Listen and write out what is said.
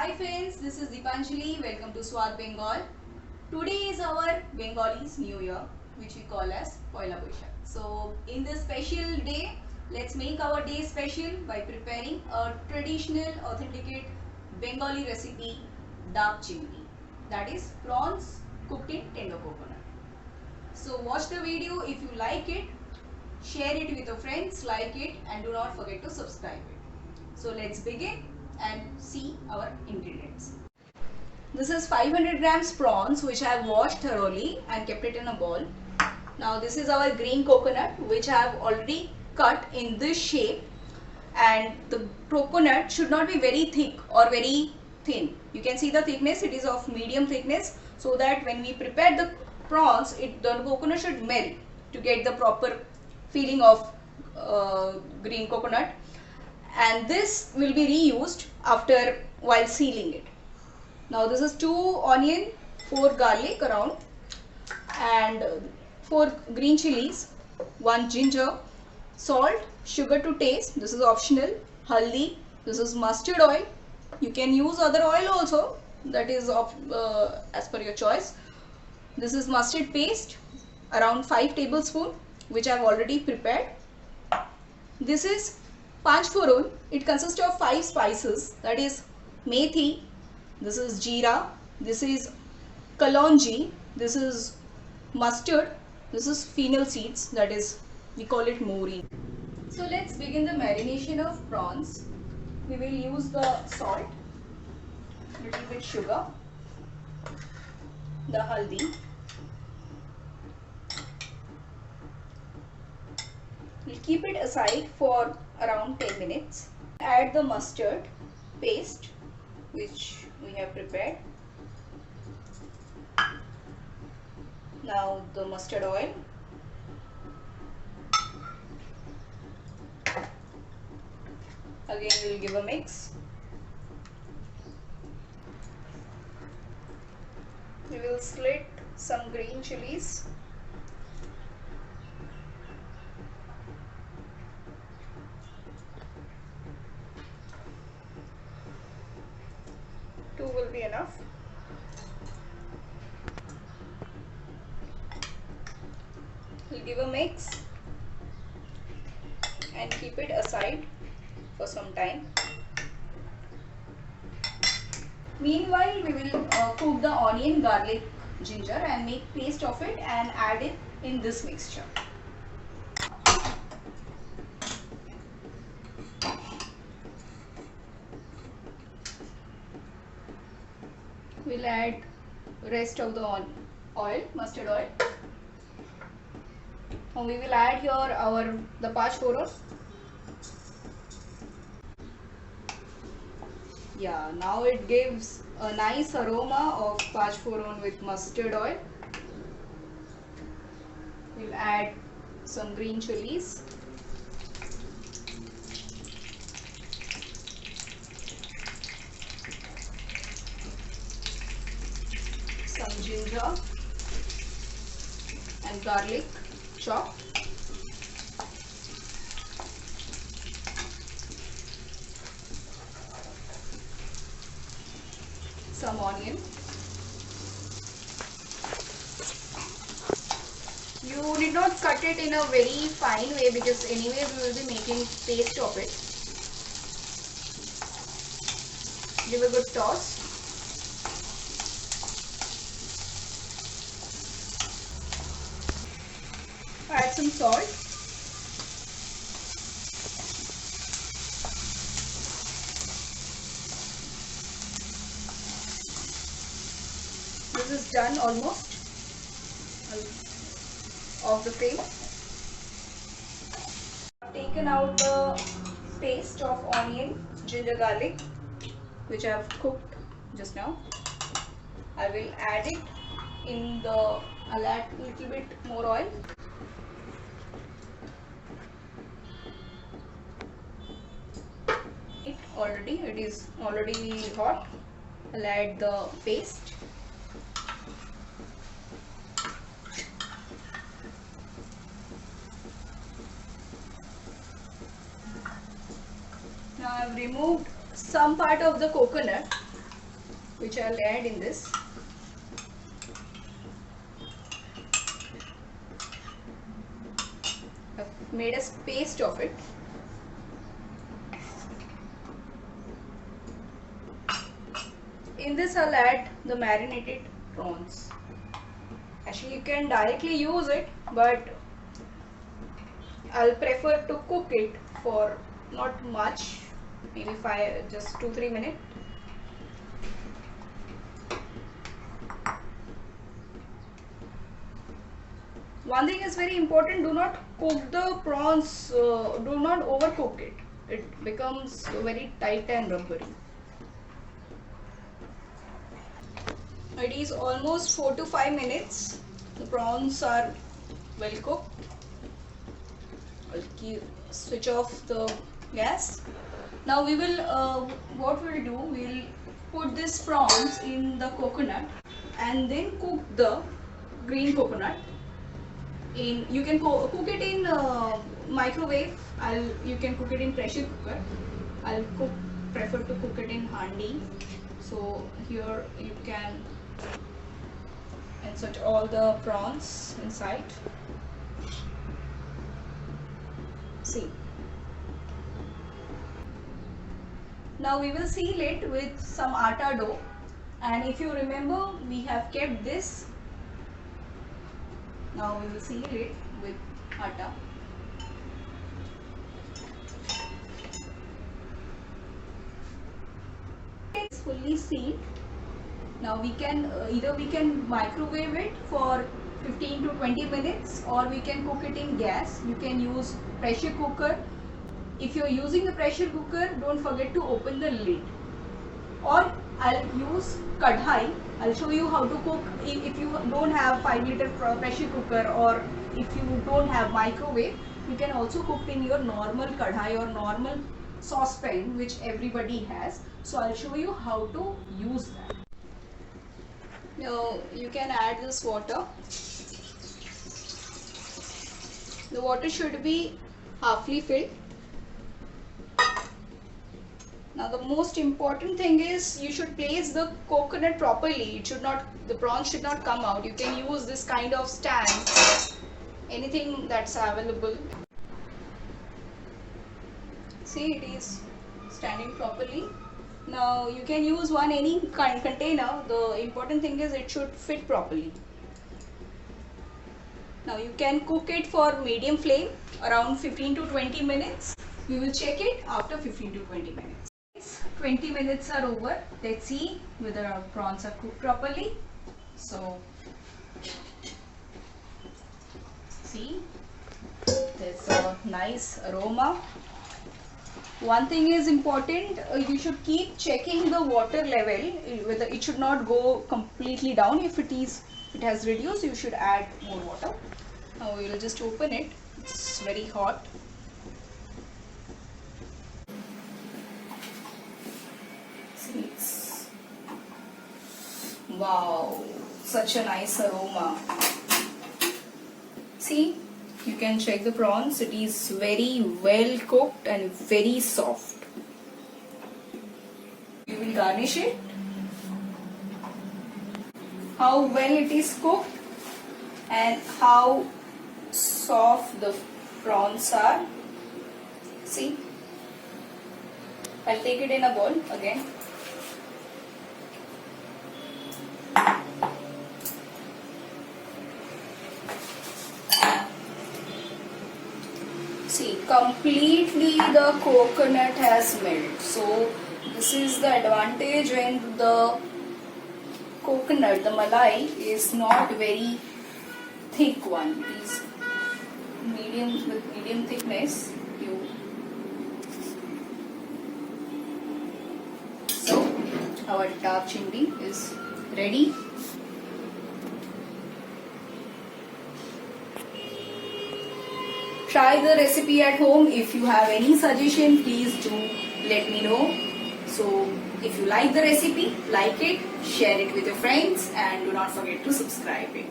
Hi friends, this is Deepanjali. Welcome to Swad Bengal. Today is our Bengalis New Year, which we call as Poila Boishakh. So in this special day, let's make our day special by preparing a traditional authenticate Bengali recipe, Dak Chimni. That is prawns cooked in tender coconut. So watch the video. If you like it, share it with your friends, like it, and do not forget to subscribe it. So let's begin and see our ingredients. This is 500 grams prawns which I have washed thoroughly and kept it in a bowl. Now this is our green coconut which I have already cut in this shape, and the coconut should not be very thick or very thin. You can see the thickness, it is of medium thickness, so that when we prepare the prawns, the coconut should melt to get the proper feeling of green coconut, and this will be reused after while sealing it. Now this is 2 onion, 4 garlic around, and 4 green chilies, 1 ginger, salt, sugar to taste, this is optional, haldi, this is mustard oil, you can use other oil also, that is as per your choice. This is mustard paste, around 5 tablespoons, which I have already prepared. This is Panch Foron. It consists of 5 spices, that is methi, this is jeera, this is kalonji, this is mustard, this is fennel seeds, that is we call it mori. So let's begin the marination of prawns. We will use the salt, little bit sugar, the haldi, we'll keep it aside for around 10 minutes. Add the mustard paste which we have prepared. Now the mustard oil, again we will give a mix. We will slit some green chilies. Two will be enough. We'll give a mix and keep it aside for some time. Meanwhile, we will cook the onion, garlic, ginger and make paste of it and add it in this mixture. We'll add rest of the oil, mustard oil. Now we will add here the Panch Foron. Yeah, now it gives a nice aroma of Panch Foron with mustard oil. We'll add some green chilies. Some ginger and garlic chopped. Some onion. You need not cut it in a very fine way because anyways we will be making paste of it. Give a good toss. Add some salt. This is done almost. Off the flame. I've taken out the paste of onion, ginger, garlic, which I have cooked just now. I will add it in the. I'll add a little bit more oil. It is already hot. I'll add the paste. Now I've removed some part of the coconut which I'll add in this. I've made a paste of it. In this I'll add the marinated prawns. Actually you can directly use it, but I'll prefer to cook it for not much, maybe just 2-3 minutes. One thing is very important, do not cook the prawns, do not overcook it. It becomes very tight and rubbery. It is almost 4 to 5 minutes. The prawns are well cooked. I'll switch off the gas. Now we will, what we'll do, we'll put these prawns in the coconut and then cook the green coconut. You can cook it in microwave. You can cook it in pressure cooker. I'll prefer to cook it in handi. So here you can insert all the prawns inside. See. Now we will seal it with some atta dough, and if you remember, we have kept this. Now we will seal it with atta. It's fully sealed. Now we can either we can microwave it for 15 to 20 minutes, or we can cook it in gas. You can use pressure cooker. If you're using the pressure cooker, don't forget to open the lid. Or I'll use kadhai. I'll show you how to cook. If you don't have 5-liter pressure cooker, or if you don't have microwave, you can also cook in your normal kadhai or normal saucepan, which everybody has. So I'll show you how to use that. Now you can add this water. The water should be halfly filled. Now the most important thing is you should place the coconut properly. The prawns should not come out. You can use this kind of stand, anything that's available. See, it is standing properly. Now you can use any container. The important thing is it should fit properly. Now you can cook it for medium flame around 15 to 20 minutes. We will check it after 15 to 20 minutes. 20 minutes are over. Let's see whether our prawns are cooked properly. So, see, there's a nice aroma. One thing is important, you should keep checking the water level, whether it should not go completely down. If it has reduced, you should add more water. Now we will just open it. It's very hot. See, wow, such a nice aroma. See, you can check the prawns. It is very well cooked and very soft. We will garnish it. How well it is cooked and how soft the prawns are. See, I'll take it in a bowl again. See, completely the coconut has melted. So this is the advantage when the coconut, the malai, is not very thick one. It is medium, with medium thickness. So our dab chindi is ready. Try the recipe at home. If you have any suggestion, please do let me know. So if you like the recipe, like it, share it with your friends, and do not forget to subscribe it.